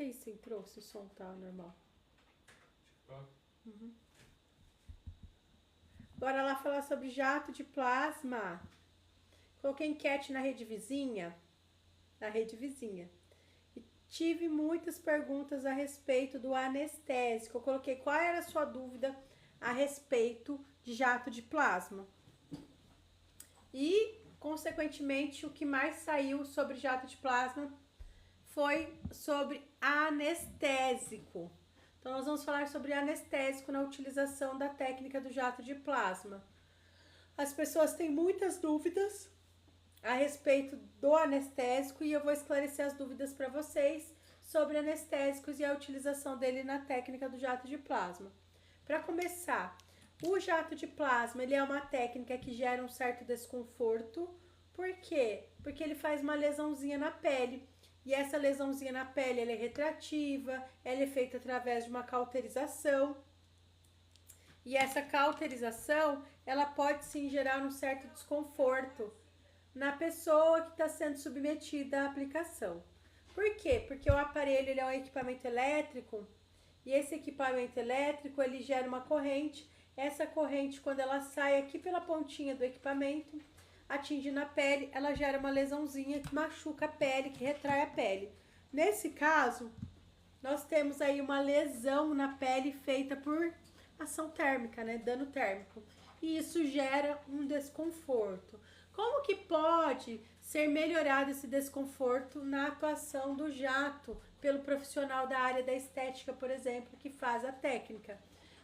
aí se entrou, se o som tá normal. Uhum. Bora lá falar sobre jato de plasma. Coloquei enquete na rede vizinha. E tive muitas perguntas a respeito do anestésico. Eu coloquei qual era a sua dúvida a respeito de jato de plasma. E, consequentemente, o que mais saiu sobre jato de plasma foi sobre anestésico. Então, nós vamos falar sobre anestésico na utilização da técnica do jato de plasma. As pessoas têm muitas dúvidas a respeito do anestésico e eu vou esclarecer as dúvidas para vocês sobre anestésicos e a utilização dele na técnica do jato de plasma. Para começar, o jato de plasma ele é uma técnica que gera um certo desconforto. Por quê? Porque ele faz uma lesãozinha na pele. E essa lesãozinha na pele ela é retrativa, ela é feita através de uma cauterização. E essa cauterização, ela pode sim gerar um certo desconforto na pessoa que está sendo submetida à aplicação. Por quê? Porque o aparelho ele é um equipamento elétrico e esse equipamento elétrico ele gera uma corrente. Essa corrente, quando ela sai aqui pela pontinha do equipamento, atinge na pele, ela gera uma lesãozinha que machuca a pele, que retrai a pele. Nesse caso, nós temos aí uma lesão na pele feita por ação térmica, né? Dano térmico. E isso gera um desconforto. Como que pode ser melhorado esse desconforto na atuação do jato pelo profissional da área da estética, por exemplo, que faz a técnica?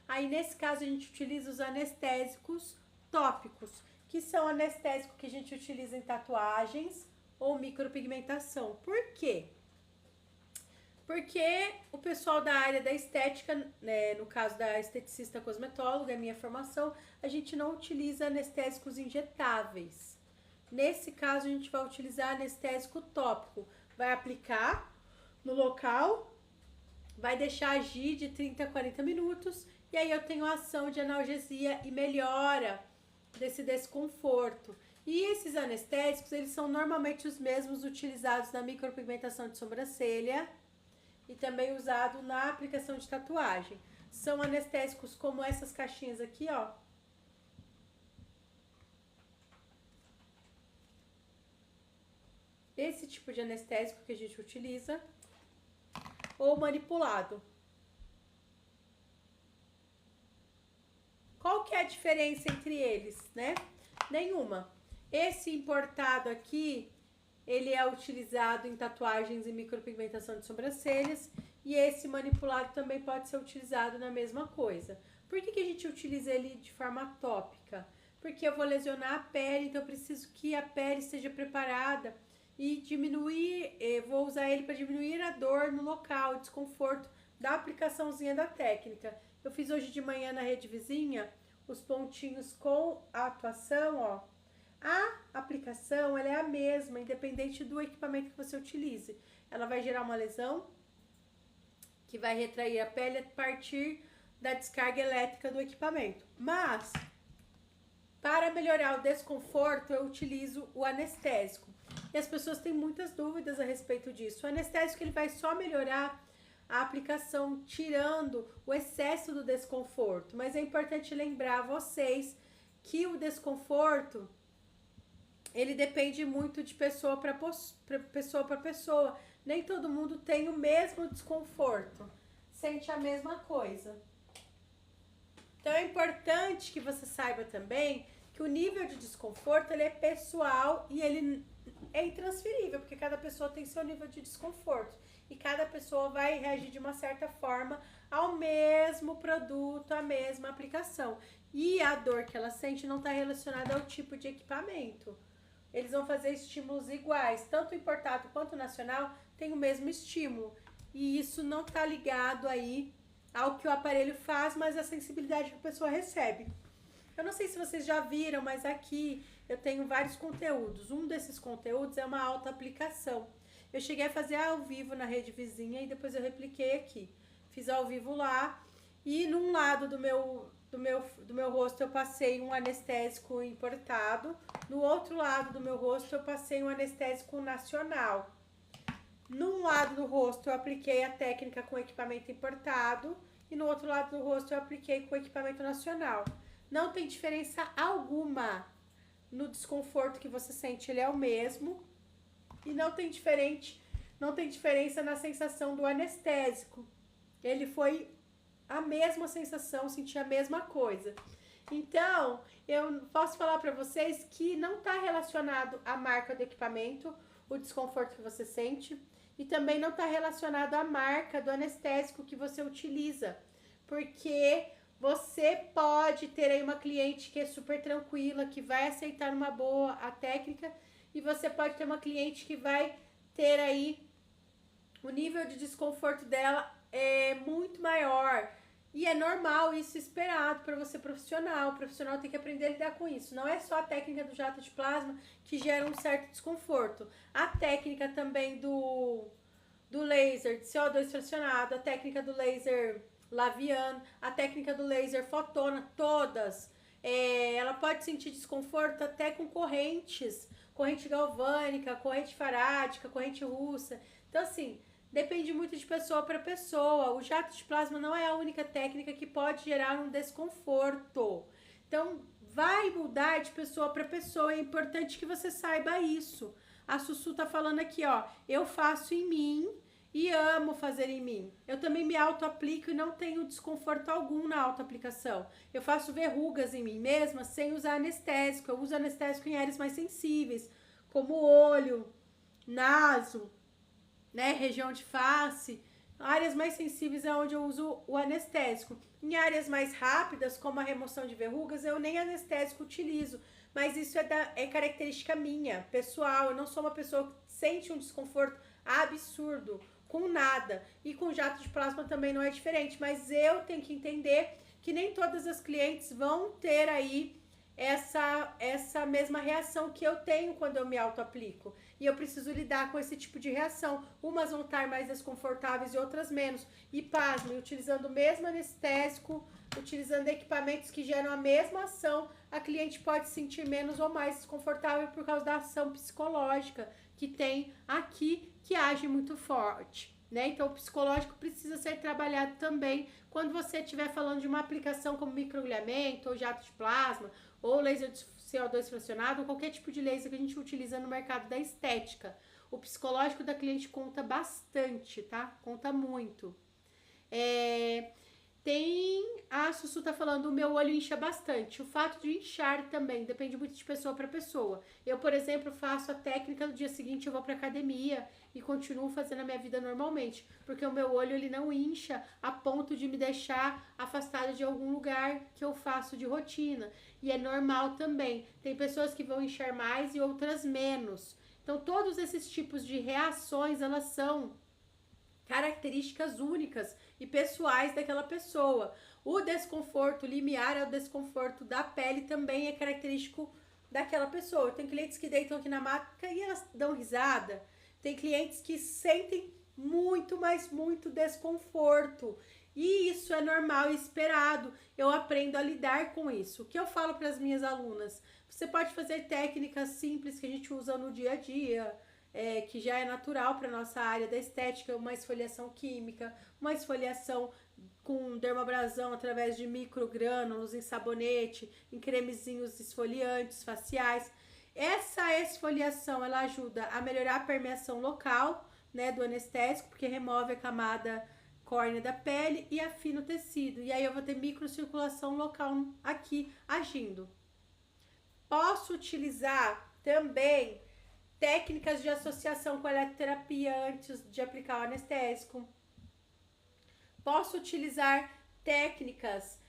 Aí, nesse caso, a gente utiliza os anestésicos tópicos, que são anestésicos que a gente utiliza em tatuagens ou micropigmentação. Por quê? Porque o pessoal da área da estética, né, no caso da esteticista cosmetóloga, é minha formação, a gente não utiliza anestésicos injetáveis. Nesse caso, a gente vai utilizar anestésico tópico. Vai aplicar no local, vai deixar agir de 30 a 40 minutos e aí eu tenho a ação de analgesia e melhora desse desconforto. E esses anestésicos, eles são normalmente os mesmos utilizados na micropigmentação de sobrancelha e também usado na aplicação de tatuagem. São anestésicos como essas caixinhas aqui, ó. Esse tipo de anestésico que a gente utiliza, ou manipulado. Qual que é a diferença entre eles, né? Nenhuma. Esse importado aqui, ele é utilizado em tatuagens e micropigmentação de sobrancelhas, e esse manipulado também pode ser utilizado na mesma coisa. Por que a gente utiliza ele de forma tópica? Porque eu vou lesionar a pele, então eu preciso que a pele esteja preparada e diminuir, vou usar ele para diminuir a dor no local, o desconforto da aplicaçãozinha da técnica. Eu fiz hoje de manhã na rede vizinha os pontinhos com a atuação, ó. A aplicação, ela é a mesma, independente do equipamento que você utilize. Ela vai gerar uma lesão que vai retrair a pele a partir da descarga elétrica do equipamento. Mas, para melhorar o desconforto, eu utilizo o anestésico. E as pessoas têm muitas dúvidas a respeito disso. O anestésico ele vai só melhorar a aplicação, tirando o excesso do desconforto. Mas é importante lembrar a vocês que o desconforto, ele depende muito de pessoa para pessoa. Nem todo mundo tem o mesmo desconforto, sente a mesma coisa. Então é importante que você saiba também que o nível de desconforto ele é pessoal e ele é intransferível, porque cada pessoa tem seu nível de desconforto e cada pessoa vai reagir de uma certa forma ao mesmo produto, à mesma aplicação. E a dor que ela sente não está relacionada ao tipo de equipamento. Eles vão fazer estímulos iguais, tanto importado quanto nacional tem o mesmo estímulo. E isso não está ligado aí ao que o aparelho faz, mas a sensibilidade que a pessoa recebe. Eu não sei se vocês já viram, mas aqui eu tenho vários conteúdos. Um desses conteúdos é uma autoaplicação. Eu cheguei a fazer ao vivo na rede vizinha e depois eu repliquei aqui. Fiz ao vivo lá e num lado do meu rosto eu passei um anestésico importado. No outro lado do meu rosto eu passei um anestésico nacional. Num lado do rosto eu apliquei a técnica com equipamento importado e no outro lado do rosto eu apliquei com equipamento nacional. Não tem diferença alguma no desconforto que você sente, ele é o mesmo. E não tem diferença na sensação do anestésico. Ele foi a mesma sensação, senti a mesma coisa. Então, eu posso falar para vocês que não está relacionado à marca do equipamento, o desconforto que você sente, e também não está relacionado à marca do anestésico que você utiliza, porque você pode ter aí uma cliente que é super tranquila, que vai aceitar numa boa a técnica, e você pode ter uma cliente que vai ter aí o nível de desconforto dela é muito maior. E é normal isso, esperado para você profissional. O profissional tem que aprender a lidar com isso. Não é só a técnica do jato de plasma que gera um certo desconforto. A técnica também do laser de CO2 fracionado, a técnica do laser laviano, a técnica do laser fotona, todas. Ela pode sentir desconforto até com correntes, corrente galvânica, corrente farádica, corrente russa. Então, assim, depende muito de pessoa para pessoa. O jato de plasma não é a única técnica que pode gerar um desconforto. Então, vai mudar de pessoa para pessoa. É importante que você saiba isso. A Sussu tá falando aqui, ó. Eu faço em mim e amo fazer em mim. Eu também me auto-aplico e não tenho desconforto algum na auto-aplicação. Eu faço verrugas em mim mesma sem usar anestésico. Eu uso anestésico em áreas mais sensíveis, como olho, naso, né, região de face. Áreas mais sensíveis é onde eu uso o anestésico. Em áreas mais rápidas, como a remoção de verrugas, eu nem anestésico utilizo. Mas isso é característica minha, pessoal. Eu não sou uma pessoa que sente um desconforto absurdo com nada. E com jato de plasma também não é diferente. Mas eu tenho que entender que nem todas as clientes vão ter aí essa mesma reação que eu tenho quando eu me auto-aplico. E eu preciso lidar com esse tipo de reação. Umas vão estar mais desconfortáveis e outras menos. E pasme, utilizando o mesmo anestésico, utilizando equipamentos que geram a mesma ação, a cliente pode se sentir menos ou mais desconfortável por causa da ação psicológica que tem aqui, que age muito forte, né? Então, o psicológico precisa ser trabalhado também quando você estiver falando de uma aplicação como microagulhamento ou jato de plasma, ou laser de CO2 fracionado, ou qualquer tipo de laser que a gente utiliza no mercado da estética. O psicológico da cliente conta bastante, tá? Conta muito. A Sussu tá falando, o meu olho incha bastante. O fato de inchar também depende muito de pessoa para pessoa. Eu, por exemplo, faço a técnica, no dia seguinte eu vou pra academia e continuo fazendo a minha vida normalmente, porque o meu olho ele não incha a ponto de me deixar afastada de algum lugar que eu faço de rotina. E é normal também. Tem pessoas que vão inchar mais e outras menos. Então, todos esses tipos de reações, elas são características únicas e pessoais daquela pessoa. O desconforto limiar ao desconforto da pele também é característico daquela pessoa. Eu tenho clientes que deitam aqui na maca e elas dão risada. Tem clientes que sentem muito, mas muito desconforto. E isso é normal e esperado. Eu aprendo a lidar com isso. O que eu falo para as minhas alunas? Você pode fazer técnicas simples que a gente usa no dia a dia, que já é natural para nossa área da estética, uma esfoliação química, uma esfoliação com dermoabrasão através de microgrânulos em sabonete, em cremezinhos esfoliantes faciais. Essa esfoliação ela ajuda a melhorar a permeação local, né, do anestésico, porque remove a camada córnea da pele e afina o tecido. E aí eu vou ter microcirculação local aqui agindo. Posso utilizar também técnicas de associação com a eletroterapia antes de aplicar o anestésico. Posso utilizar técnicas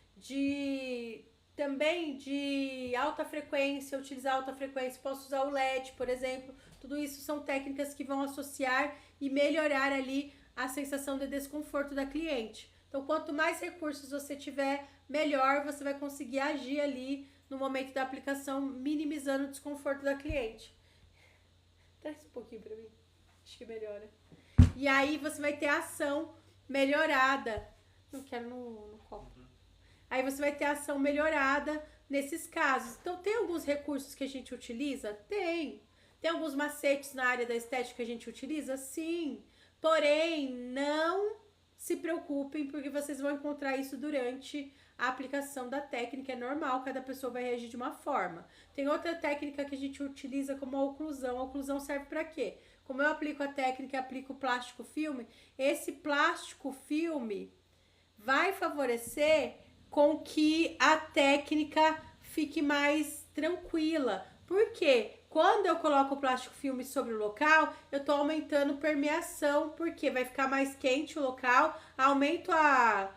também de alta frequência, utilizar alta frequência. Posso usar o LED, por exemplo. Tudo isso são técnicas que vão associar e melhorar ali a sensação de desconforto da cliente. Então, quanto mais recursos você tiver, melhor você vai conseguir agir ali no momento da aplicação, minimizando o desconforto da cliente. Traz um pouquinho pra mim. Acho que melhora. E aí você vai ter a ação melhorada. Não quero no copo. Aí você vai ter a ação melhorada nesses casos. Então, tem alguns recursos que a gente utiliza? Tem. Tem alguns macetes na área da estética que a gente utiliza? Sim. Porém, não se preocupem, porque vocês vão encontrar isso durante a aplicação da técnica. É normal, cada pessoa vai reagir de uma forma. Tem outra técnica que a gente utiliza como a oclusão. A oclusão serve para quê? Como eu aplico a técnica e aplico o plástico filme, esse plástico filme vai favorecer com que a técnica fique mais tranquila. Por quê? Quando eu coloco o plástico filme sobre o local, eu estou aumentando permeação, porque vai ficar mais quente o local, aumento a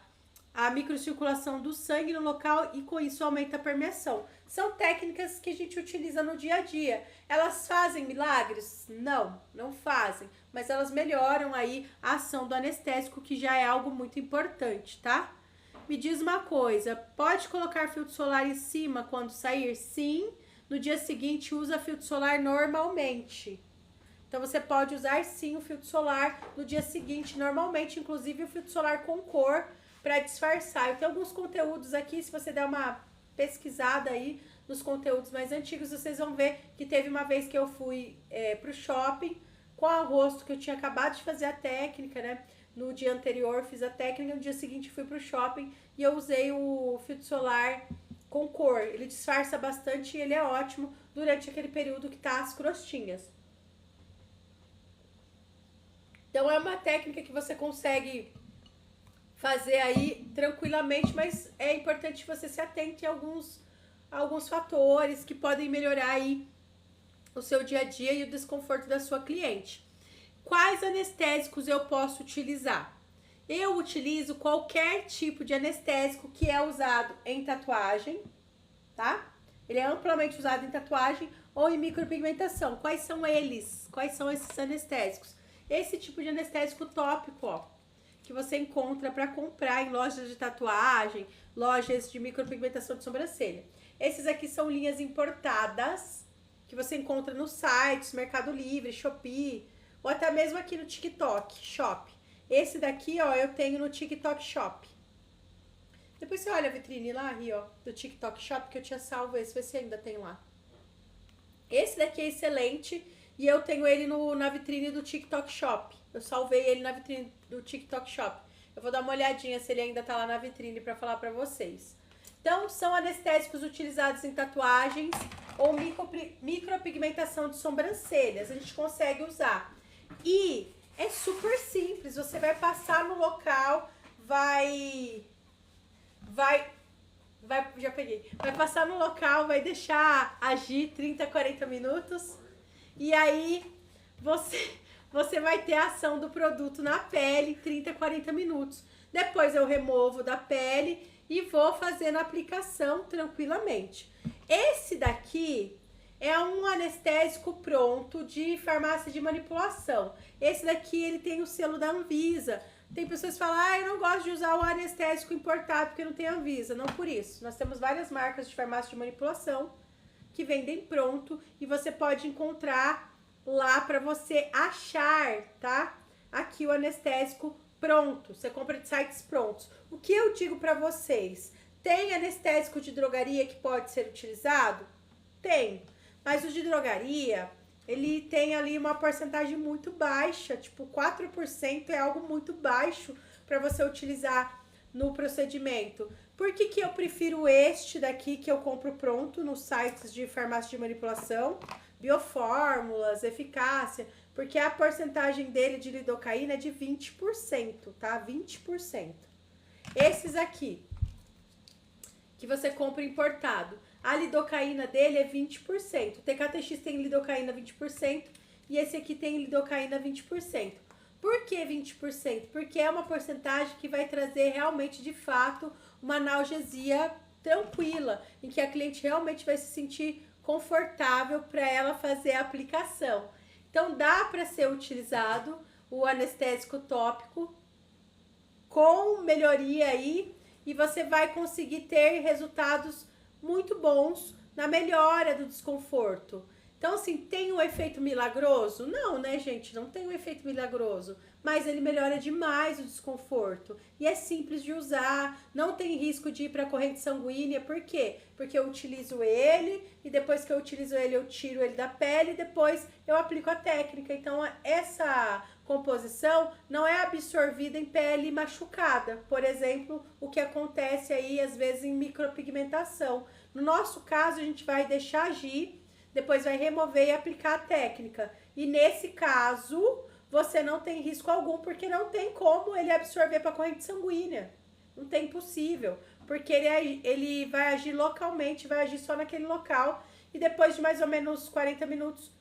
microcirculação do sangue no local e com isso aumenta a permeação. São técnicas que a gente utiliza no dia a dia. Elas fazem milagres? Não, não fazem, mas elas melhoram aí a ação do anestésico, que já é algo muito importante, tá? Me diz uma coisa, pode colocar filtro solar em cima quando sair? Sim. No dia seguinte usa filtro solar normalmente. Então você pode usar sim o filtro solar no dia seguinte normalmente, inclusive o filtro solar com cor para disfarçar. Eu tenho alguns conteúdos aqui, se você der uma pesquisada aí nos conteúdos mais antigos, vocês vão ver que teve uma vez que eu fui pro shopping com o rosto que eu tinha acabado de fazer a técnica, né? No dia anterior fiz a técnica, no dia seguinte fui pro shopping e eu usei o filtro solar com cor. Ele disfarça bastante e ele é ótimo durante aquele período que tá as crostinhas. Então é uma técnica que você consegue fazer aí tranquilamente, mas é importante que você se atente a alguns fatores que podem melhorar aí o seu dia a dia e o desconforto da sua cliente. Quais anestésicos eu posso utilizar? Eu utilizo qualquer tipo de anestésico que é usado em tatuagem, tá? Ele é amplamente usado em tatuagem ou em micropigmentação. Quais são eles? Quais são esses anestésicos? Esse tipo de anestésico tópico, ó, que você encontra para comprar em lojas de tatuagem, lojas de micropigmentação de sobrancelha. Esses aqui são linhas importadas, que você encontra nos sites, Mercado Livre, Shopee, ou até mesmo aqui no TikTok Shop. Esse daqui, ó, eu tenho no TikTok Shop. Depois você olha a vitrine lá, aí, ó, do TikTok Shop, que eu tinha salvo esse, vê se ainda tem lá. Esse daqui é excelente e eu tenho ele na vitrine do TikTok Shop. Eu salvei ele na vitrine do TikTok Shop. Eu vou dar uma olhadinha se ele ainda tá lá na vitrine pra falar pra vocês. Então, são anestésicos utilizados em tatuagens ou micropigmentação de sobrancelhas. A gente consegue usar. E é super simples. Você vai passar no local, já peguei. Vai passar no local, vai deixar agir 30, 40 minutos. E aí, você vai ter a ação do produto na pele 30, 40 minutos. Depois eu removo da pele e vou fazendo a aplicação tranquilamente. Esse daqui é um anestésico pronto de farmácia de manipulação. Esse daqui, ele tem o selo da Anvisa. Tem pessoas que falam, eu não gosto de usar o anestésico importado porque não tem Anvisa. Não por isso. Nós temos várias marcas de farmácia de manipulação que vendem pronto e você pode encontrar lá para você achar, tá? Aqui o anestésico pronto. Você compra de sites prontos. O que eu digo para vocês? Tem anestésico de drogaria que pode ser utilizado? Tem. Mas o de drogaria, ele tem ali uma porcentagem muito baixa, tipo 4% é algo muito baixo para você utilizar no procedimento. Por que que eu prefiro este daqui que eu compro pronto nos sites de farmácia de manipulação? Biofórmulas, eficácia, porque a porcentagem dele de lidocaína é de 20%, tá? 20%. Esses aqui, que você compra importado, a lidocaína dele é 20%. O TKTX tem lidocaína 20% e esse aqui tem lidocaína 20%. Por que 20%? Porque é uma porcentagem que vai trazer realmente, de fato, uma analgesia tranquila, em que a cliente realmente vai se sentir confortável para ela fazer a aplicação. Então, dá para ser utilizado o anestésico tópico com melhoria aí e você vai conseguir ter resultados muito bons na melhora do desconforto. Então, assim, tem um efeito milagroso? Não, né, gente? Não tem um efeito milagroso. Mas ele melhora demais o desconforto. E é simples de usar, não tem risco de ir para a corrente sanguínea. Por quê? Porque eu utilizo ele e depois que eu utilizo ele, eu tiro ele da pele e depois eu aplico a técnica. Então, essa composição não é absorvida em pele machucada. Por exemplo, o que acontece aí, às vezes, em micropigmentação. No nosso caso, a gente vai deixar agir, depois vai remover e aplicar a técnica. E nesse caso, você não tem risco algum, porque não tem como ele absorver para a corrente sanguínea. Não tem possível, porque ele vai agir localmente, vai agir só naquele local. E depois de mais ou menos 40 minutos,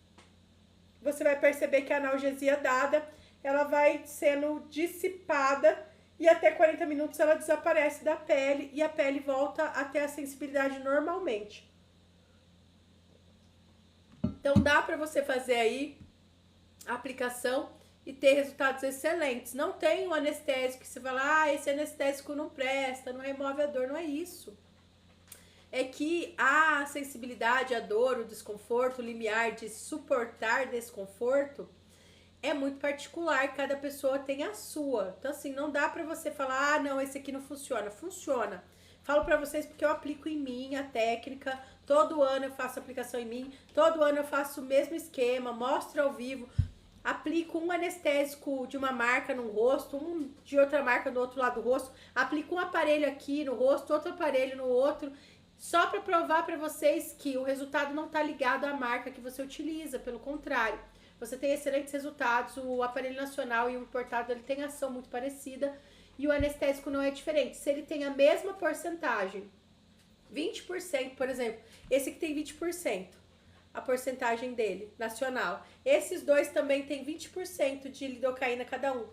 você vai perceber que a analgesia dada, ela vai sendo dissipada e até 40 minutos ela desaparece da pele e a pele volta a ter a sensibilidade normalmente. Então dá para você fazer aí a aplicação e ter resultados excelentes. Não tem um anestésico que você fala, esse anestésico não presta, não remove a dor, não é isso. É que a sensibilidade, a dor, o desconforto, o limiar de suportar desconforto é muito particular, cada pessoa tem a sua. Então assim, não dá pra você falar, não, esse aqui não funciona. Funciona. Falo pra vocês porque eu aplico em mim a técnica, todo ano eu faço aplicação em mim, todo ano eu faço o mesmo esquema, mostro ao vivo, aplico um anestésico de uma marca no rosto, um de outra marca do outro lado do rosto, aplico um aparelho aqui no rosto, outro aparelho no outro, só para provar para vocês que o resultado não está ligado à marca que você utiliza, pelo contrário. Você tem excelentes resultados, o aparelho nacional e o importado ele tem ação muito parecida e o anestésico não é diferente. Se ele tem a mesma porcentagem, 20%, por exemplo, esse que tem 20%, a porcentagem dele, nacional. Esses dois também tem 20% de lidocaína cada um.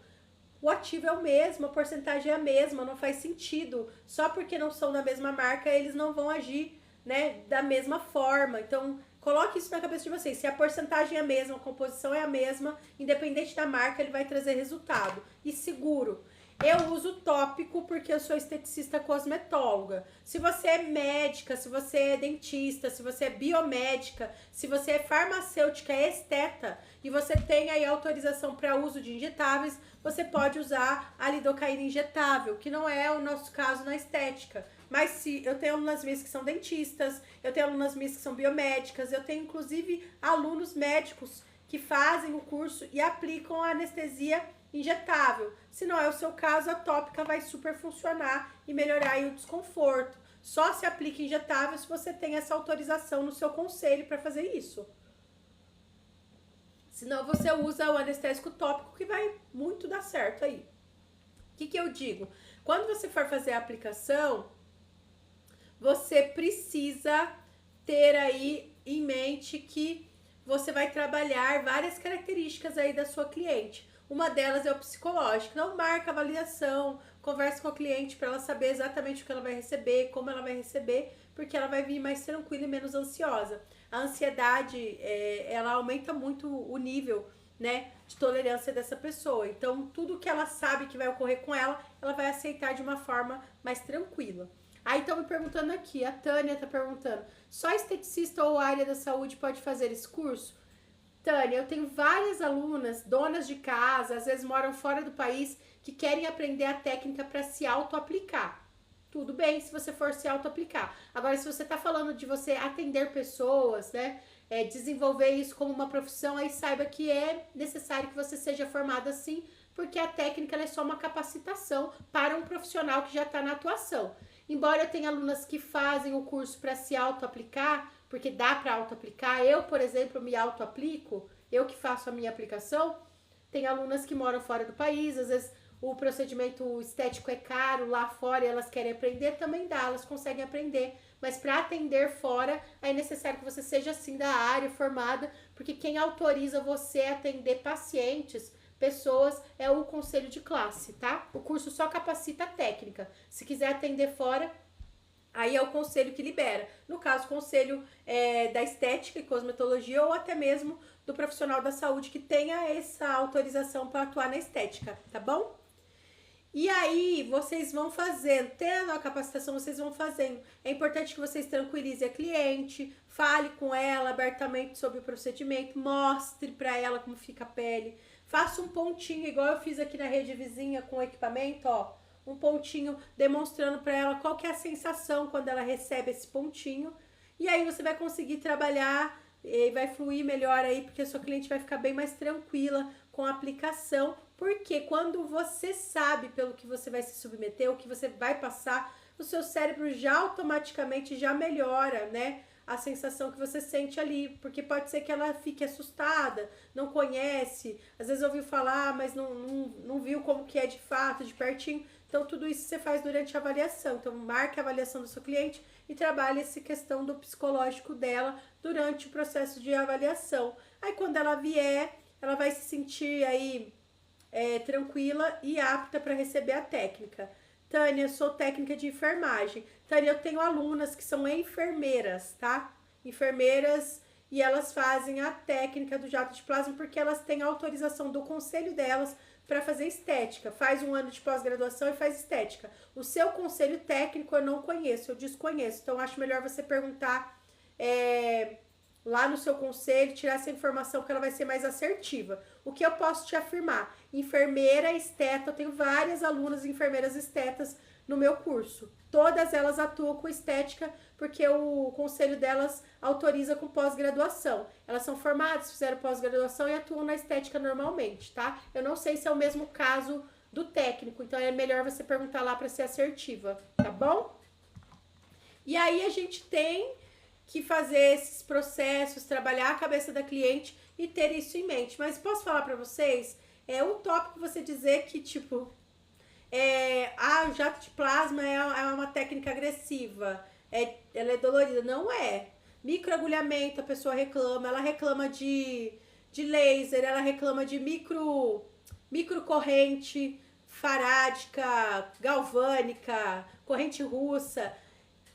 O ativo é o mesmo, a porcentagem é a mesma, não faz sentido. Só porque não são da mesma marca, eles não vão agir, né, da mesma forma. Então, coloque isso na cabeça de vocês. Se a porcentagem é a mesma, a composição é a mesma, independente da marca, ele vai trazer resultado. E seguro. Eu uso tópico porque eu sou esteticista cosmetóloga. Se você é médica, se você é dentista, se você é biomédica, se você é farmacêutica, é esteta e você tem aí autorização para uso de injetáveis, você pode usar a lidocaína injetável, que não é o nosso caso na estética. Mas se eu tenho alunas minhas que são dentistas, eu tenho alunas minhas que são biomédicas, eu tenho inclusive alunos médicos que fazem o curso e aplicam a anestesia injetável. Se não é o seu caso, a tópica vai super funcionar e melhorar aí o desconforto. Só se aplica injetável se você tem essa autorização no seu conselho para fazer isso. Senão você usa o anestésico tópico que vai muito dar certo aí. O que eu digo? Quando você for fazer a aplicação, você precisa ter aí em mente que você vai trabalhar várias características aí da sua cliente. Uma delas é o psicológico. Não marca avaliação, converse com a cliente para ela saber exatamente o que ela vai receber, como ela vai receber, porque ela vai vir mais tranquila e menos ansiosa. A ansiedade, ela aumenta muito o nível, né, de tolerância dessa pessoa. Então, tudo que ela sabe que vai ocorrer com ela, ela vai aceitar de uma forma mais tranquila. Aí estão me perguntando aqui, a Tânia está perguntando, só esteticista ou área da saúde pode fazer esse curso? Tânia, eu tenho várias alunas, donas de casa, às vezes moram fora do país, que querem aprender a técnica para se auto-aplicar. Tudo bem se você for se auto-aplicar. Agora, se você está falando de você atender pessoas, né, desenvolver isso como uma profissão, aí saiba que é necessário que você seja formada assim, porque a técnica é só uma capacitação para um profissional que já está na atuação. Embora eu tenha alunas que fazem o curso para se auto-aplicar, porque dá para auto-aplicar. Eu, por exemplo, me auto-aplico, eu que faço a minha aplicação. Tem alunas que moram fora do país, às vezes o procedimento estético é caro lá fora e elas querem aprender, também dá, elas conseguem aprender. Mas para atender fora, é necessário que você seja assim da área, formada, porque quem autoriza você a atender pacientes, pessoas, é o conselho de classe, tá? O curso só capacita a técnica. Se quiser atender fora, aí é o conselho que libera. No caso, o conselho da estética e cosmetologia ou até mesmo do profissional da saúde que tenha essa autorização para atuar na estética, tá bom? E aí, vocês vão fazendo, tendo a capacitação, vocês vão fazendo. É importante que vocês tranquilizem a cliente, fale com ela abertamente sobre o procedimento, mostre para ela como fica a pele. Faça um pontinho, igual eu fiz aqui na rede vizinha com o equipamento, ó. Um pontinho demonstrando para ela qual que é a sensação quando ela recebe esse pontinho. E aí você vai conseguir trabalhar e vai fluir melhor aí, porque a sua cliente vai ficar bem mais tranquila com a aplicação. Porque quando você sabe pelo que você vai se submeter, o que você vai passar, o seu cérebro já automaticamente já melhora, né? A sensação que você sente ali, porque pode ser que ela fique assustada, não conhece, às vezes ouviu falar, mas não viu como que é de fato, de pertinho. Então, tudo isso você faz durante a avaliação. Então, marque a avaliação do seu cliente e trabalhe essa questão do psicológico dela durante o processo de avaliação. Aí, quando ela vier, ela vai se sentir aí tranquila e apta para receber a técnica. Tânia, eu sou técnica de enfermagem. Tânia, eu tenho alunas que são enfermeiras, tá? Enfermeiras, e elas fazem a técnica do jato de plasma porque elas têm a autorização do conselho delas para fazer estética. Faz um ano de pós-graduação e faz estética. O seu conselho técnico eu não conheço, eu desconheço. Então, acho melhor você perguntar lá no seu conselho, tirar essa informação que ela vai ser mais assertiva. O que eu posso te afirmar? Enfermeira esteta, eu tenho várias alunas enfermeiras estetas no meu curso. Todas elas atuam com estética porque o conselho delas autoriza com pós-graduação. Elas são formadas, fizeram pós-graduação e atuam na estética normalmente, tá? Eu não sei se é o mesmo caso do técnico, então é melhor você perguntar lá para ser assertiva, tá bom? E aí a gente tem que fazer esses processos, trabalhar a cabeça da cliente e ter isso em mente. Mas posso falar para vocês, é utópico você dizer que, tipo, o jato de plasma é uma técnica agressiva, ela é dolorida. Não é. Microagulhamento, a pessoa reclama, ela reclama de laser, ela reclama de microcorrente farádica, galvânica, corrente russa.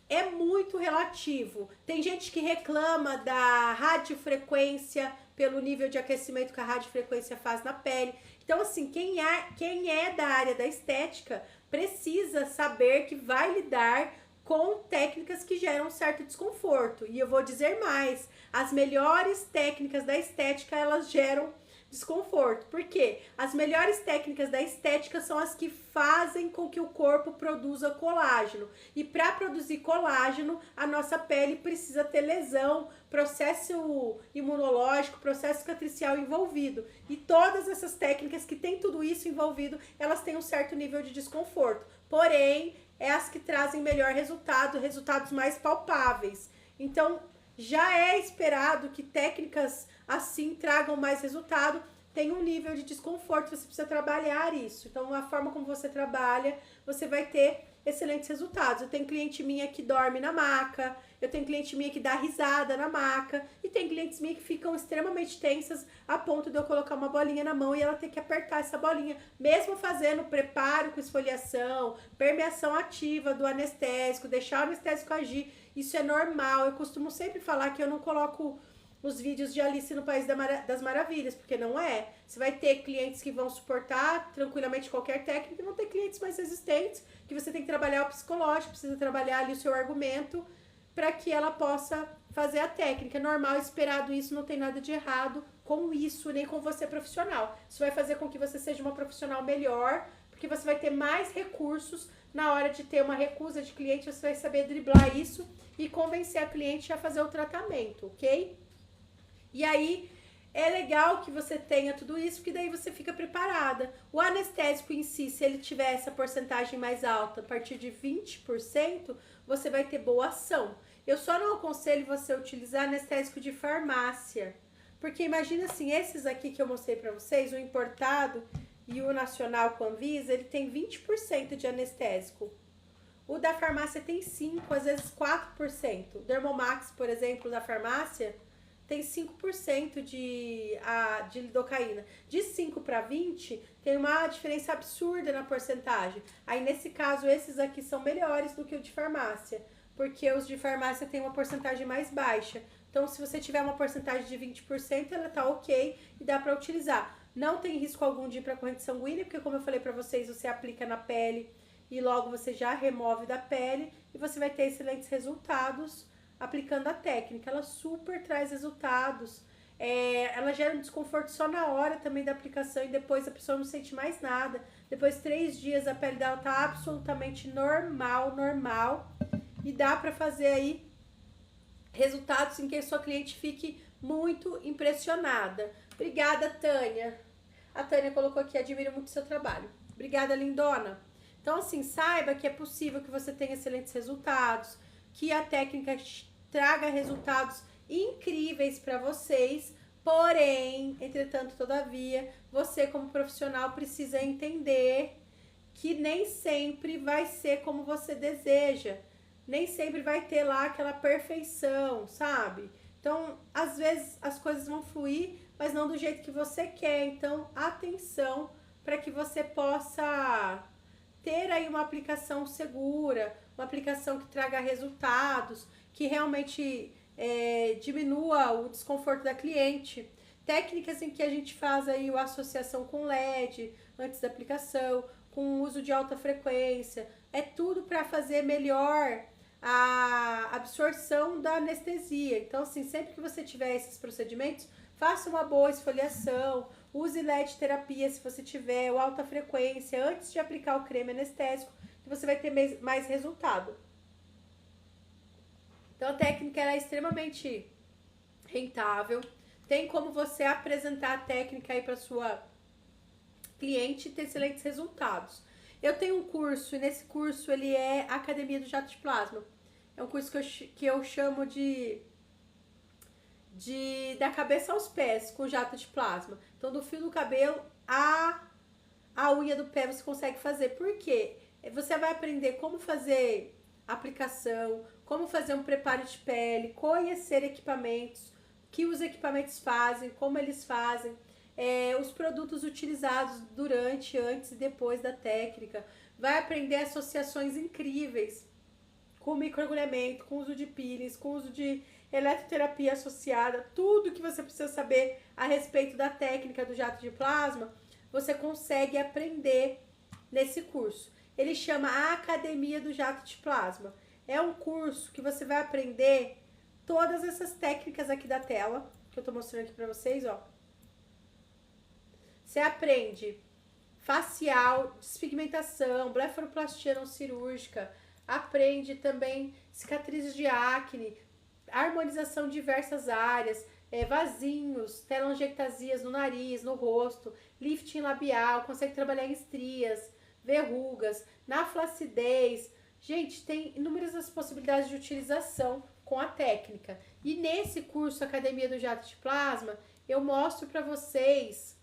É muito relativo. Tem gente que reclama da radiofrequência pelo nível de aquecimento que a radiofrequência faz na pele. Então, assim, quem é da área da estética precisa saber que vai lidar com técnicas que geram certo desconforto. E eu vou dizer mais, as melhores técnicas da estética, elas geram desconforto. Por quê? As melhores técnicas da estética são as que fazem com que o corpo produza colágeno. E para produzir colágeno, a nossa pele precisa ter lesão, processo imunológico, processo cicatricial envolvido. E todas essas técnicas que têm tudo isso envolvido, elas têm um certo nível de desconforto. Porém, é as que trazem melhor resultado, resultados mais palpáveis. Então, já é esperado que técnicas assim tragam mais resultado. Tem um nível de desconforto, você precisa trabalhar isso. Então, a forma como você trabalha, você vai ter excelentes resultados. Eu tenho cliente minha que dorme na maca, eu tenho cliente minha que dá risada na maca, e tem clientes minhas que ficam extremamente tensas a ponto de eu colocar uma bolinha na mão e ela ter que apertar essa bolinha, mesmo fazendo preparo com esfoliação, permeação ativa do anestésico, deixar o anestésico agir. Isso é normal. Eu costumo sempre falar que eu não coloco os vídeos de Alice no País das Maravilhas, porque não é. Você vai ter clientes que vão suportar tranquilamente qualquer técnica, e vão ter clientes mais resistentes, que você tem que trabalhar o psicológico, precisa trabalhar ali o seu argumento para que ela possa fazer a técnica. É normal, esperado isso, não tem nada de errado com isso, nem com você profissional. Isso vai fazer com que você seja uma profissional melhor, porque você vai ter mais recursos na hora de ter uma recusa de cliente, você vai saber driblar isso e convencer a cliente a fazer o tratamento, ok? E aí, é legal que você tenha tudo isso, porque daí você fica preparada. O anestésico em si, se ele tiver essa porcentagem mais alta, a partir de 20%, você vai ter boa ação. Eu só não aconselho você utilizar anestésico de farmácia, porque imagina assim, esses aqui que eu mostrei pra vocês, o importado e o nacional com Anvisa, ele tem 20% de anestésico. O da farmácia tem 5%, às vezes 4%. O Dermomax, por exemplo, da farmácia, tem 5% de lidocaína. De 5 para 20, tem uma diferença absurda na porcentagem. Aí, nesse caso, esses aqui são melhores do que o de farmácia, porque os de farmácia têm uma porcentagem mais baixa. Então, se você tiver uma porcentagem de 20%, ela tá ok e dá para utilizar. Não tem risco algum de ir para corrente sanguínea, porque como eu falei para vocês, você aplica na pele e logo você já remove da pele e você vai ter excelentes resultados aplicando a técnica. Ela super traz resultados. Ela gera um desconforto só na hora também da aplicação e depois a pessoa não sente mais nada. Depois de 3 dias a pele dela tá absolutamente normal. E dá para fazer aí resultados em que a sua cliente fique muito impressionada. Obrigada, Tânia. A Tânia colocou aqui, admiro muito o seu trabalho. Obrigada, lindona. Então, assim, saiba que é possível que você tenha excelentes resultados, que a técnica traga resultados incríveis para vocês, porém, entretanto, todavia, você como profissional precisa entender que nem sempre vai ser como você deseja, nem sempre vai ter lá aquela perfeição, sabe? Então, às vezes as coisas vão fluir, mas não do jeito que você quer. Então, atenção para que você possa ter aí uma aplicação segura, uma aplicação que traga resultados, que realmente diminua o desconforto da cliente. Técnicas em que a gente faz aí a associação com LED antes da aplicação, com uso de alta frequência, é tudo para fazer melhor a absorção da anestesia. Então, assim, sempre que você tiver esses procedimentos, faça uma boa esfoliação, use LED terapia se você tiver, ou alta frequência, antes de aplicar o creme anestésico, que você vai ter mais resultado. Então, a técnica é extremamente rentável. Tem como você apresentar a técnica aí para sua cliente e ter excelentes resultados. Eu tenho um curso, e nesse curso ele é Academia do Jato de Plasma. É um curso que eu chamo de da cabeça aos pés com jato de plasma. Então, do fio do cabelo a unha do pé você consegue fazer. Por quê? Você vai aprender como fazer aplicação, como fazer um preparo de pele, conhecer equipamentos, o que os equipamentos fazem, como eles fazem, os produtos utilizados durante, antes e depois da técnica. Vai aprender associações incríveis com microagulhamento, com uso de peelings, com uso de eletroterapia associada, tudo que você precisa saber a respeito da técnica do jato de plasma, você consegue aprender nesse curso. Ele chama a Academia do Jato de Plasma. É um curso que você vai aprender todas essas técnicas aqui da tela, que eu tô mostrando aqui pra vocês, ó. Você aprende facial, despigmentação, blefaroplastia não cirúrgica, aprende também cicatrizes de acne, harmonização de diversas áreas, vasinhos, telangiectasias no nariz, no rosto, lifting labial, consegue trabalhar em estrias, verrugas, na flacidez. Gente, tem inúmeras possibilidades de utilização com a técnica. E nesse curso Academia do Jato de Plasma, eu mostro para vocês,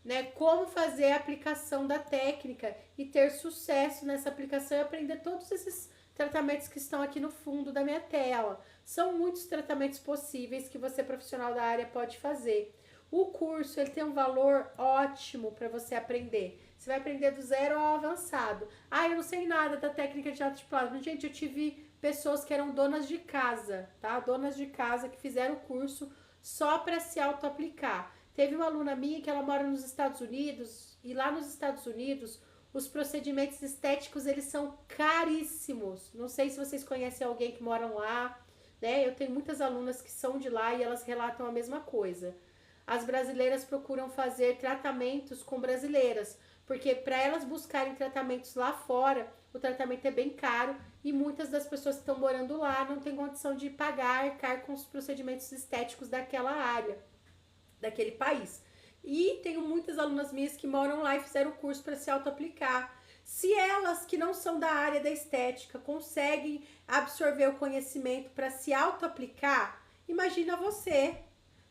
né, como fazer a aplicação da técnica e ter sucesso nessa aplicação e aprender todos esses tratamentos que estão aqui no fundo da minha tela. São muitos tratamentos possíveis que você, profissional da área, pode fazer. O curso ele tem um valor ótimo para você aprender. Você vai aprender do zero ao avançado. Ah, eu não sei nada da técnica de jato de plasma. Gente, eu tive pessoas que eram donas de casa, tá? Donas de casa que fizeram o curso só para se auto-aplicar. Teve uma aluna minha que ela mora nos Estados Unidos e lá nos Estados Unidos os procedimentos estéticos eles são caríssimos. Não sei se vocês conhecem alguém que mora lá, né? Eu tenho muitas alunas que são de lá e elas relatam a mesma coisa. As brasileiras procuram fazer tratamentos com brasileiras, porque para elas buscarem tratamentos lá fora, o tratamento é bem caro e muitas das pessoas que estão morando lá não têm condição de pagar, arcar com os procedimentos estéticos daquela área, daquele país. E tenho muitas alunas minhas que moram lá e fizeram o curso para se auto-aplicar. Se elas que não são da área da estética conseguem absorver o conhecimento para se auto-aplicar, imagina você.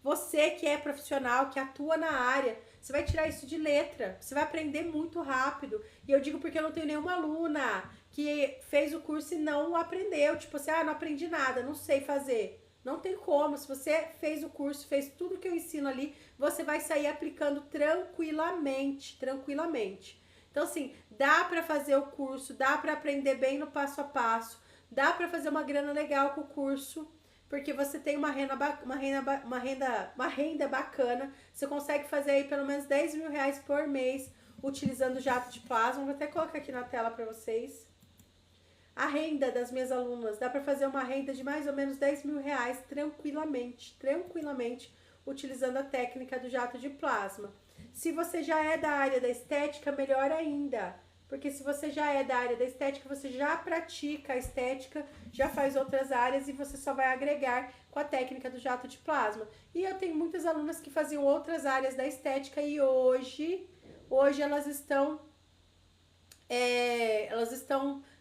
Você que é profissional, que atua na área, você vai tirar isso de letra, você vai aprender muito rápido. E eu digo porque eu não tenho nenhuma aluna que fez o curso e não aprendeu. Tipo assim, não aprendi nada, não sei fazer. Não tem como, se você fez o curso, fez tudo que eu ensino ali, você vai sair aplicando tranquilamente. Então assim, dá para fazer o curso, dá para aprender bem no passo a passo, dá para fazer uma grana legal com o curso, porque você tem uma renda bacana. Você consegue fazer aí pelo menos 10 mil reais por mês utilizando jato de plasma. Vou até colocar aqui na tela para vocês. A renda das minhas alunas, dá para fazer uma renda de mais ou menos 10 mil reais tranquilamente, utilizando a técnica do jato de plasma. Se você já é da área da estética, melhor ainda. Porque se você já é da área da estética, você já pratica a estética, já faz outras áreas e você só vai agregar com a técnica do jato de plasma. E eu tenho muitas alunas que faziam outras áreas da estética e hoje elas estão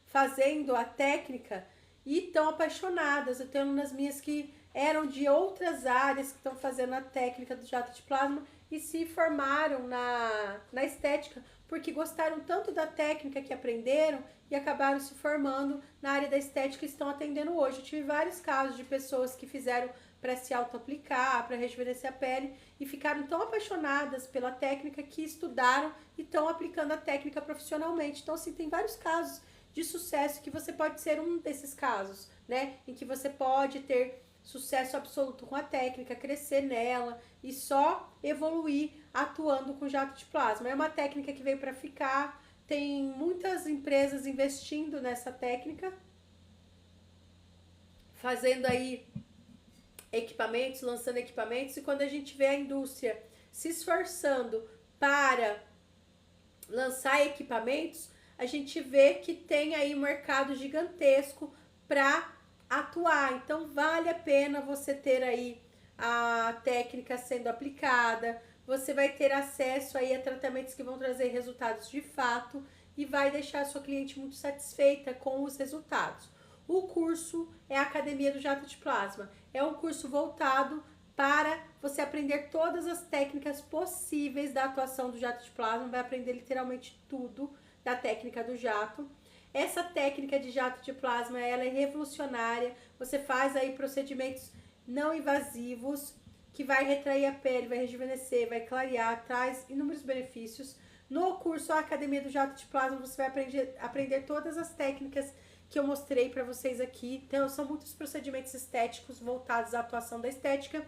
fazendo a técnica e estão apaixonadas. Eu tenho alunas minhas que eram de outras áreas que estão fazendo a técnica do jato de plasma e se formaram na estética porque gostaram tanto da técnica que aprenderam e acabaram se formando na área da estética e estão atendendo hoje. Eu tive vários casos de pessoas que fizeram para se auto-aplicar, para rejuvenescer a pele e ficaram tão apaixonadas pela técnica que estudaram e estão aplicando a técnica profissionalmente. Então, assim, tem vários casos de sucesso que você pode ser um desses casos, né? Em que você pode ter sucesso absoluto com a técnica, crescer nela e só evoluir atuando com jato de plasma. É uma técnica que veio para ficar, tem muitas empresas investindo nessa técnica, fazendo aí equipamentos, lançando equipamentos, e quando a gente vê a indústria se esforçando para lançar equipamentos, a gente vê que tem aí um mercado gigantesco para atuar. Então vale a pena você ter aí a técnica sendo aplicada, você vai ter acesso aí a tratamentos que vão trazer resultados de fato e vai deixar a sua cliente muito satisfeita com os resultados. O curso é a Academia do Jato de Plasma. É um curso voltado para você aprender todas as técnicas possíveis da atuação do jato de plasma. Vai aprender literalmente tudo da técnica do jato. Essa técnica de jato de plasma, ela é revolucionária. Você faz aí procedimentos não invasivos, que vai retrair a pele, vai rejuvenescer, vai clarear, traz inúmeros benefícios. No curso A Academia do Jato de Plasma, você vai aprender todas as técnicas que eu mostrei para vocês aqui. Então, são muitos procedimentos estéticos voltados à atuação da estética.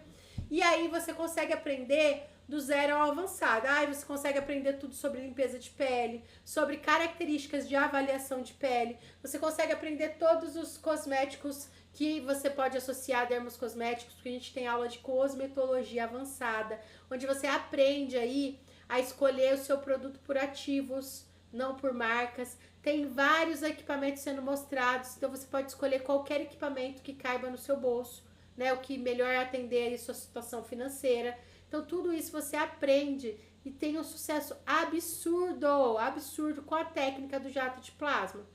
E aí você consegue aprender do zero ao avançado. Aí você consegue aprender tudo sobre limpeza de pele, sobre características de avaliação de pele. Você consegue aprender todos os cosméticos que você pode associar a dermocosméticos, porque a gente tem aula de cosmetologia avançada, onde você aprende aí a escolher o seu produto por ativos, não por marcas. Tem vários equipamentos sendo mostrados, então você pode escolher qualquer equipamento que caiba no seu bolso, né? O que melhor atender a sua situação financeira. Então tudo isso você aprende e tem um sucesso absurdo com a técnica do jato de plasma.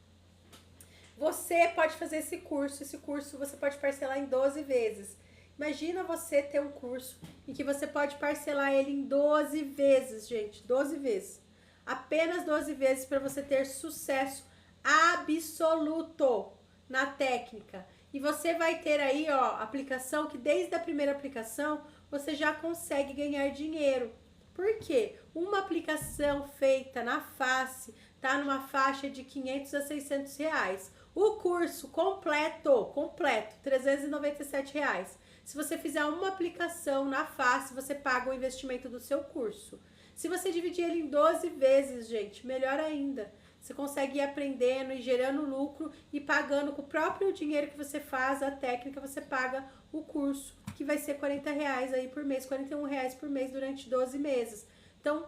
Você pode fazer esse curso você pode parcelar em 12 vezes. Imagina você ter um curso em que você pode parcelar ele em 12 vezes, gente, 12 vezes. Apenas 12 vezes para você ter sucesso absoluto na técnica. E você vai ter aí, ó, aplicação que desde a primeira aplicação você já consegue ganhar dinheiro. Por quê? Uma aplicação feita na face tá numa faixa de 500 a 600 reais. O curso completo, R$397. Se você fizer uma aplicação na face, você paga o investimento do seu curso. Se você dividir ele em 12 vezes, gente, melhor ainda. Você consegue ir aprendendo e gerando lucro e pagando com o próprio dinheiro que você faz a técnica, você paga o curso, que vai ser R$40 aí por mês, R$41 por mês durante 12 meses. Então,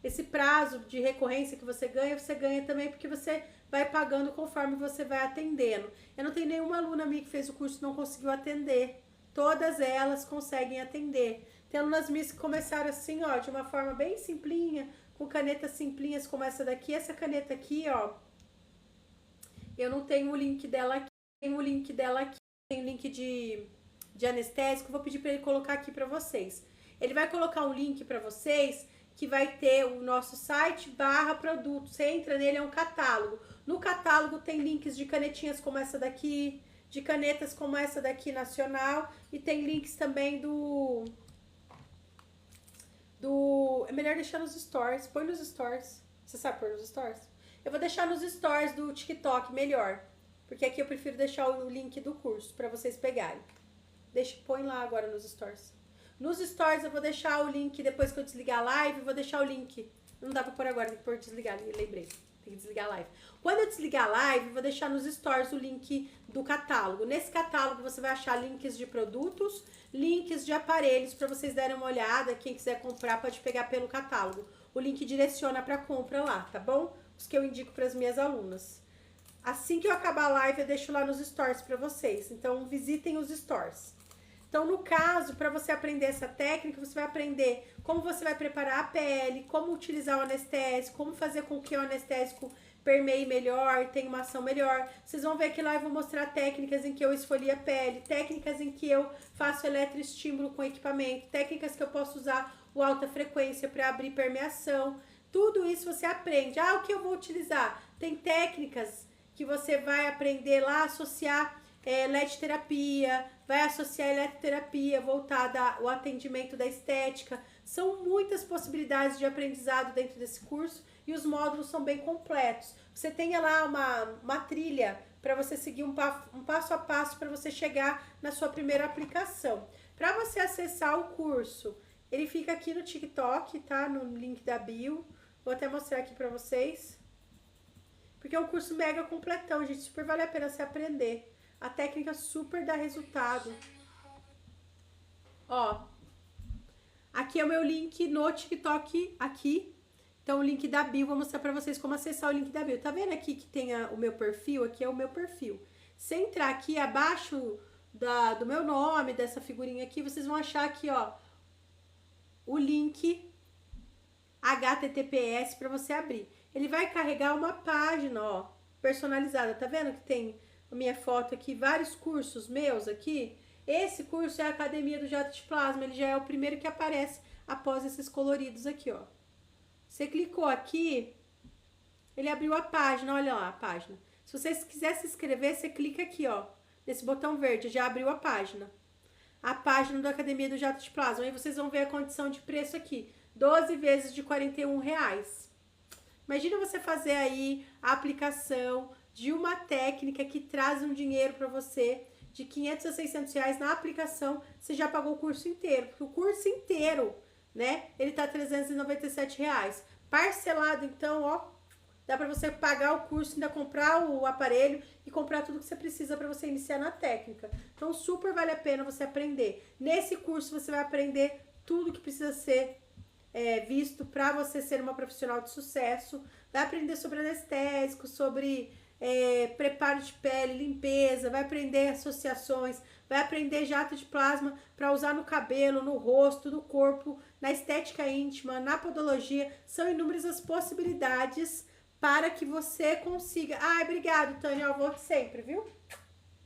esse prazo de recorrência que você ganha também porque você vai pagando conforme você vai atendendo. Eu não tenho nenhuma aluna minha que fez o curso e não conseguiu atender. Todas elas conseguem atender. Tem alunas minhas que começaram assim, ó, de uma forma bem simplinha, com canetas simplinhas como essa daqui. Essa caneta aqui, ó, eu não tenho o link dela aqui. Tem o link de anestésico. Vou pedir para ele colocar aqui para vocês. Ele vai colocar um link para vocês que vai ter o nosso site /produto. Você entra nele, é um catálogo. No catálogo tem links de canetinhas como essa daqui, de canetas como essa daqui nacional, e tem links também é melhor deixar nos stories. Põe nos stories. Você sabe pôr nos stories? Eu vou deixar nos stories do TikTok, melhor. porque aqui eu prefiro deixar o link do curso para vocês pegarem. Põe lá agora nos stories. Nos stories eu vou deixar o link, depois que eu desligar a live, eu vou deixar o link. Não dá pra pôr agora, tem que pôr desligar, lembrei. Tem que desligar a live. Quando eu desligar a live, eu vou deixar nos stories o link do catálogo. Nesse catálogo você vai achar links de produtos, links de aparelhos para vocês darem uma olhada. Quem quiser comprar pode pegar pelo catálogo. O link direciona para compra lá, tá bom? Os que eu indico para as minhas alunas. Assim que eu acabar a live, eu deixo lá nos stories para vocês. Então, visitem os stories. Então, no caso, para você aprender essa técnica, você vai aprender como você vai preparar a pele, como utilizar o anestésico, como fazer com que o anestésico permeie melhor, tenha uma ação melhor. Vocês vão ver que lá eu vou mostrar técnicas em que eu esfolio a pele, técnicas em que eu faço eletroestímulo com equipamento, técnicas que eu posso usar o alta frequência para abrir permeação. Tudo isso você aprende. Ah, o que eu vou utilizar? Tem técnicas que você vai aprender lá a associar LED terapia, vai associar eletroterapia voltada ao atendimento da estética. São muitas possibilidades de aprendizado dentro desse curso e os módulos são bem completos. Você tem lá uma trilha para você seguir um passo a passo para você chegar na sua primeira aplicação. Para você acessar o curso, ele fica aqui no TikTok, tá? No link da bio. Vou até mostrar aqui para vocês. Porque é um curso mega completão, gente. Super vale a pena você aprender. A técnica super dá resultado. Ó, aqui é o meu link no TikTok, aqui. Então, o link da bio, vou mostrar pra vocês como acessar o link da bio. Tá vendo aqui que tem o meu perfil? Aqui é o meu perfil. Se entrar aqui abaixo do meu nome, dessa figurinha aqui, vocês vão achar aqui, ó, o link HTTPS pra você abrir. Ele vai carregar uma página, ó, personalizada. Tá vendo que tem a minha foto aqui, vários cursos meus aqui? Esse curso é a Academia do Jato de Plasma. Ele já é o primeiro que aparece após esses coloridos aqui, ó. Você clicou aqui, ele abriu a página, olha lá a página. Se você quiser se inscrever, você clica aqui, ó, nesse botão verde, já abriu a página. A página da Academia do Jato de Plasma. Aí vocês vão ver a condição de preço aqui, 12 vezes de R$41. Imagina você fazer aí a aplicação de uma técnica que traz um dinheiro para você de R$500 a R$600 na aplicação, você já pagou o curso inteiro, porque o curso inteiro, né, ele tá R$397. Parcelado, então, ó, dá para você pagar o curso, ainda comprar o aparelho e comprar tudo que você precisa para você iniciar na técnica. Então, super vale a pena você aprender. Nesse curso, você vai aprender tudo que precisa ser visto para você ser uma profissional de sucesso. Vai aprender sobre anestésico, sobre preparo de pele, limpeza, vai aprender associações, vai aprender jato de plasma para usar no cabelo, no rosto, no corpo, na estética íntima, na podologia. São inúmeras as possibilidades para que você consiga. Ai, obrigado, Tânia, eu vou sempre, viu?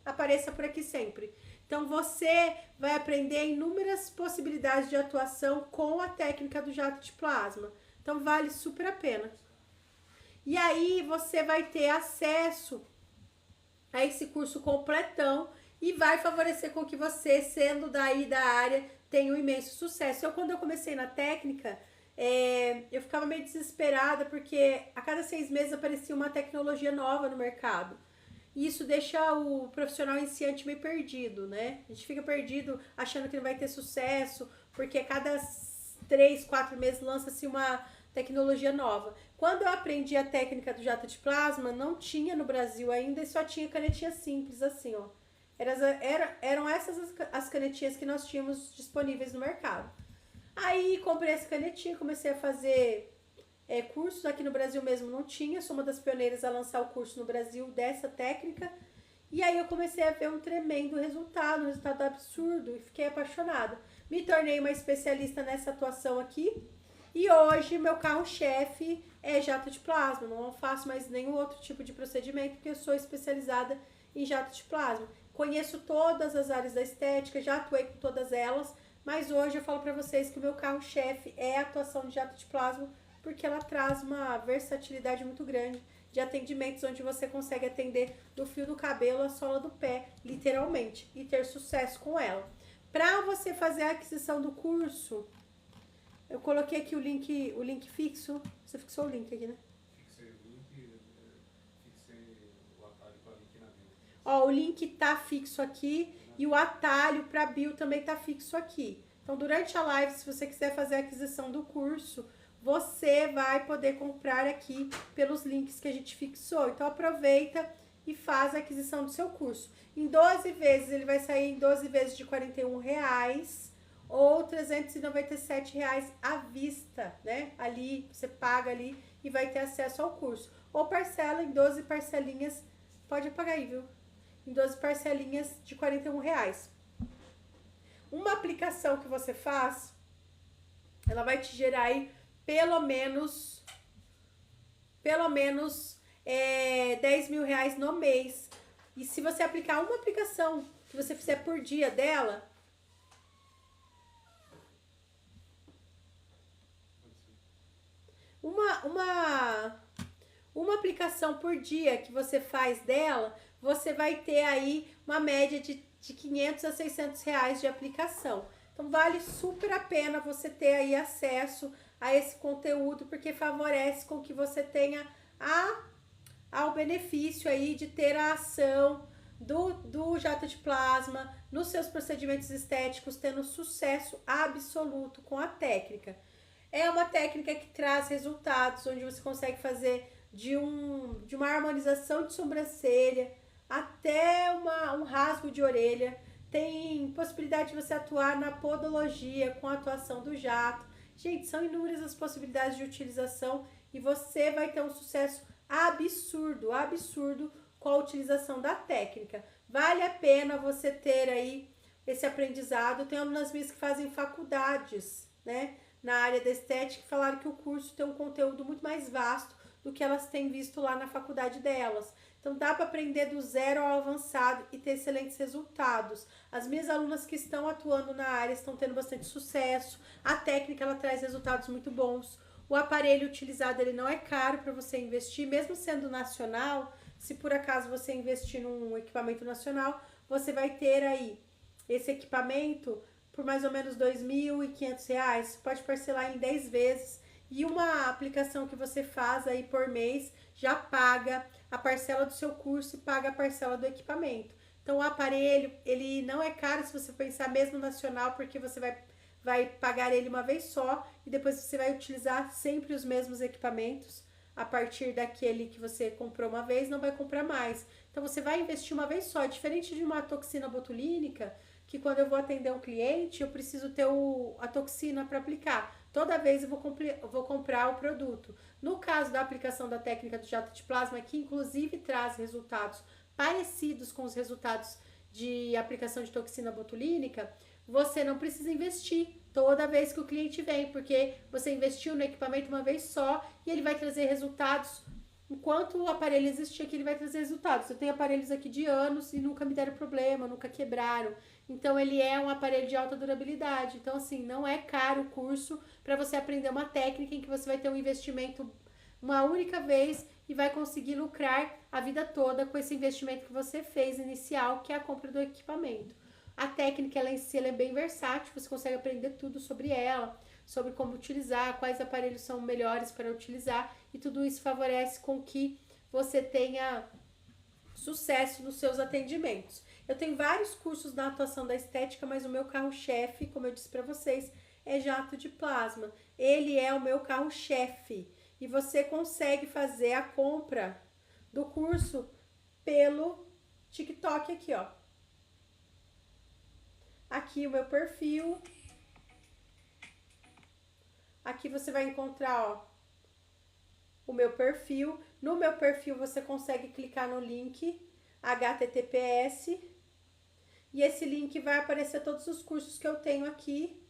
Apareça por aqui sempre. Então, você vai aprender inúmeras possibilidades de atuação com a técnica do jato de plasma. Então, vale super a pena. E aí, você vai ter acesso a esse curso completão e vai favorecer com que você, sendo daí da área, tenha um imenso sucesso. Quando eu comecei na técnica, eu ficava meio desesperada porque a cada 6 meses aparecia uma tecnologia nova no mercado. E isso deixa o profissional iniciante meio perdido, né? A gente fica perdido achando que não vai ter sucesso, porque a cada 3, 4 meses lança-se uma tecnologia nova. Quando eu aprendi a técnica do jato de plasma, não tinha no Brasil ainda e só tinha canetinha simples, assim, ó. Eram essas as canetinhas que nós tínhamos disponíveis no mercado. Aí comprei essa canetinha, comecei a fazer cursos. Aqui no Brasil mesmo não tinha, sou uma das pioneiras a lançar o curso no Brasil dessa técnica. E aí eu comecei a ver um tremendo resultado, um resultado absurdo, e fiquei apaixonada. Me tornei uma especialista nessa atuação aqui. E hoje meu carro-chefe é jato de plasma. Não faço mais nenhum outro tipo de procedimento, porque eu sou especializada em jato de plasma. Conheço todas as áreas da estética, já atuei com todas elas, mas hoje eu falo para vocês que o meu carro-chefe é a atuação de jato de plasma, porque ela traz uma versatilidade muito grande de atendimentos onde você consegue atender do fio do cabelo à sola do pé, literalmente, e ter sucesso com ela. Para você fazer a aquisição do curso, eu coloquei aqui o link fixo. Você fixou o link aqui, né? Fixei o link, fixei o atalho para link na bio. Ó, o link tá fixo aqui e o atalho para bio também tá fixo aqui. Então, durante a live, se você quiser fazer a aquisição do curso, você vai poder comprar aqui pelos links que a gente fixou. Então, aproveita e faz a aquisição do seu curso. Em 12 vezes, ele vai sair em 12 vezes de R$41 ou R$397 à vista, né? Ali, você paga ali e vai ter acesso ao curso. Ou parcela em 12 parcelinhas, pode pagar aí, viu? Em 12 parcelinhas de R$41. Uma aplicação que você faz, ela vai te gerar aí pelo menos R$10.000 no mês. E se você aplicar uma aplicação que você fizer por dia dela, uma aplicação por dia que você faz dela, você vai ter aí uma média de R$500 a R$600 de aplicação. Então, vale super a pena você ter aí acesso a esse conteúdo, porque favorece com que você tenha ao benefício aí de ter a ação do jato de plasma nos seus procedimentos estéticos, tendo sucesso absoluto com a técnica. É uma técnica que traz resultados, onde você consegue fazer de uma harmonização de sobrancelha até um rasgo de orelha. Tem possibilidade de você atuar na podologia com a atuação do jato. Gente, são inúmeras as possibilidades de utilização e você vai ter um sucesso absurdo com a utilização da técnica. Vale a pena você ter aí esse aprendizado. Tem alunas minhas que fazem faculdades, né, na área da estética, que falaram que o curso tem um conteúdo muito mais vasto do que elas têm visto lá na faculdade delas. Então, dá para aprender do zero ao avançado e ter excelentes resultados. As minhas alunas que estão atuando na área estão tendo bastante sucesso. A técnica, ela traz resultados muito bons. O aparelho utilizado, ele não é caro para você investir, mesmo sendo nacional. Se por acaso você investir num equipamento nacional, você vai ter aí esse equipamento por mais ou menos R$2.500. Pode parcelar em 10 vezes. E uma aplicação que você faz aí por mês já paga a parcela do seu curso e paga a parcela do equipamento. Então, o aparelho, ele não é caro se você pensar mesmo nacional, porque você vai pagar ele uma vez só e depois você vai utilizar sempre os mesmos equipamentos. A partir daquele que você comprou uma vez, não vai comprar mais. Então, você vai investir uma vez só. Diferente de uma toxina botulínica, que quando eu vou atender um cliente, eu preciso ter a toxina para aplicar. Toda vez eu vou comprar o produto. No caso da aplicação da técnica do jato de plasma, que inclusive traz resultados parecidos com os resultados de aplicação de toxina botulínica, você não precisa investir toda vez que o cliente vem, porque você investiu no equipamento uma vez só e ele vai trazer resultados. Enquanto o aparelho existir aqui, ele vai trazer resultados. Eu tenho aparelhos aqui de anos e nunca me deram problema, nunca quebraram. Então, ele é um aparelho de alta durabilidade. Então, assim, não é caro o curso para você aprender uma técnica em que você vai ter um investimento uma única vez e vai conseguir lucrar a vida toda com esse investimento que você fez inicial, que é a compra do equipamento. A técnica, ela em si, ela é bem versátil, você consegue aprender tudo sobre ela, sobre como utilizar, quais aparelhos são melhores para utilizar, e tudo isso favorece com que você tenha sucesso nos seus atendimentos. Eu tenho vários cursos na atuação da estética, mas o meu carro-chefe, como eu disse para vocês, é jato de plasma. Ele é o meu carro-chefe e você consegue fazer a compra do curso pelo TikTok aqui, ó. Aqui o meu perfil. Aqui você vai encontrar, ó, o meu perfil. No meu perfil você consegue clicar no link HTTPS e esse link vai aparecer todos os cursos que eu tenho aqui,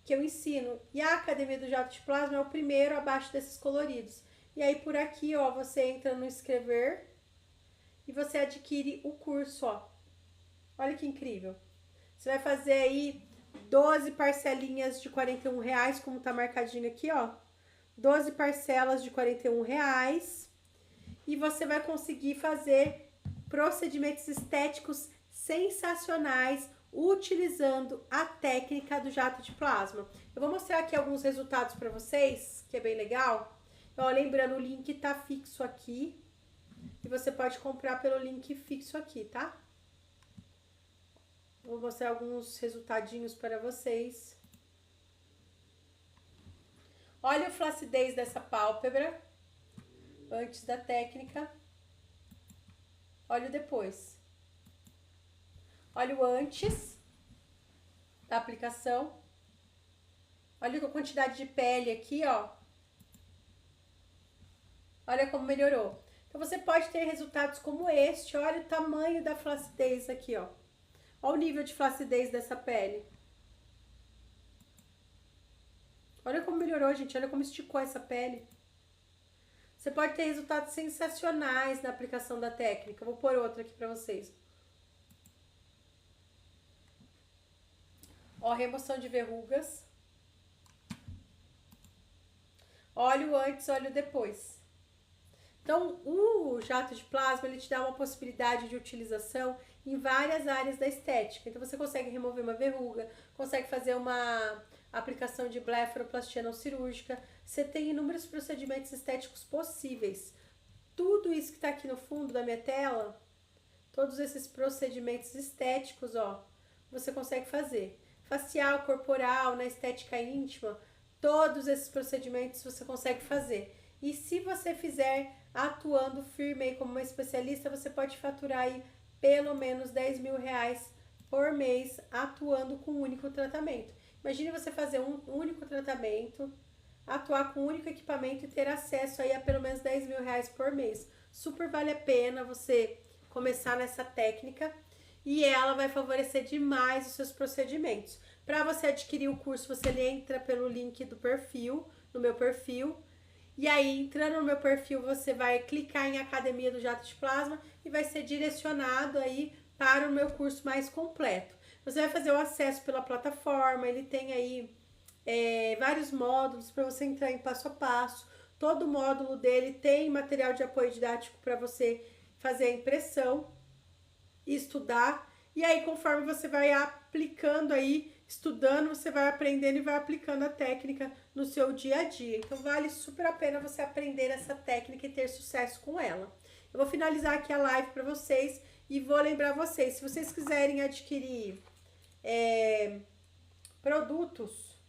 que eu ensino. E a Academia do Jato de Plasma é o primeiro abaixo desses coloridos. E aí por aqui, ó, você entra no inscrever e você adquire o curso, ó. Olha que incrível. Você vai fazer aí 12 parcelinhas de R$41, como tá marcadinho aqui, ó. 12 parcelas de R$41 e você vai conseguir fazer procedimentos estéticos sensacionais utilizando a técnica do jato de plasma. Eu vou mostrar aqui alguns resultados para vocês, que é bem legal. Ó, lembrando, o link tá fixo aqui. e você pode comprar pelo link fixo aqui, tá? Vou mostrar alguns resultadinhos para vocês. Olha a flacidez dessa pálpebra antes da técnica. Olha o depois. Olha o antes da aplicação. Olha a quantidade de pele aqui, ó. Olha como melhorou. Então, você pode ter resultados como este. Olha o tamanho da flacidez aqui, ó. Olha o nível de flacidez dessa pele. Olha como melhorou, gente. Olha como esticou essa pele. Você pode ter resultados sensacionais na aplicação da técnica. Vou pôr outra aqui pra vocês. Ó, remoção de verrugas. Olha o antes, olha o depois. Então, o jato de plasma, ele te dá uma possibilidade de utilização em várias áreas da estética. Então, você consegue remover uma verruga, consegue fazer uma aplicação de blefaroplastia não cirúrgica. Você tem inúmeros procedimentos estéticos possíveis. Tudo isso que está aqui no fundo da minha tela, todos esses procedimentos estéticos, ó, você consegue fazer. Facial, corporal, na estética íntima, todos esses procedimentos você consegue fazer. E se você fizer atuando firme aí como uma especialista, você pode faturar aí pelo menos 10 mil reais por mês atuando com um único tratamento. Imagine você fazer um único tratamento, atuar com um único equipamento e ter acesso aí a pelo menos 10 mil reais por mês. Super vale a pena você começar nessa técnica e ela vai favorecer demais os seus procedimentos. Para você adquirir o curso, você entra pelo link do perfil, no meu perfil. E aí, entrando no meu perfil, você vai clicar em Academia do Jato de Plasma e vai ser direcionado aí para o meu curso mais completo. Você vai fazer o acesso pela plataforma, ele tem aí vários módulos para você entrar em passo a passo. Todo módulo dele tem material de apoio didático para você fazer a impressão e estudar. E aí, conforme você vai aplicando aí, estudando, você vai aprendendo e vai aplicando a técnica no seu dia a dia. Então, vale super a pena você aprender essa técnica e ter sucesso com ela. Eu vou finalizar aqui a live para vocês e vou lembrar vocês, se vocês quiserem adquirir produtos,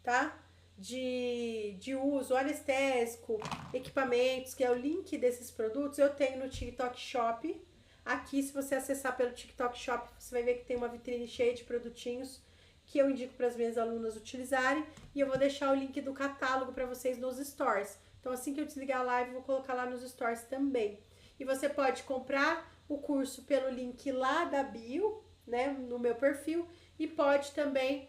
tá? De uso, anestésico, equipamentos, que é o link desses produtos, eu tenho no TikTok Shop. Aqui, se você acessar pelo TikTok Shop, você vai ver que tem uma vitrine cheia de produtinhos que eu indico para as minhas alunas utilizarem. E eu vou deixar o link do catálogo para vocês nos stories. Então, assim que eu desligar a live, eu vou colocar lá nos stories também. E você pode comprar o curso pelo link lá da bio, né, no meu perfil. E pode também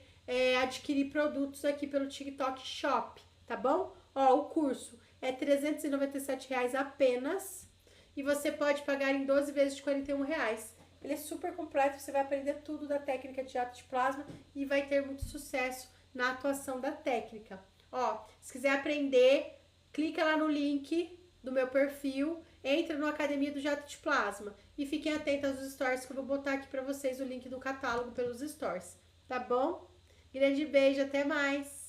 adquirir produtos aqui pelo TikTok Shop, tá bom? Ó, o curso é R$ 397 apenas. E você pode pagar em 12 vezes de R$ 41. Ele é super completo, você vai aprender tudo da técnica de jato de plasma e vai ter muito sucesso na atuação da técnica. Ó, se quiser aprender, clica lá no link do meu perfil, entra no Academia do Jato de Plasma e fiquem atentos aos stories que eu vou botar aqui pra vocês o link do catálogo pelos stories, tá bom? Grande beijo, até mais!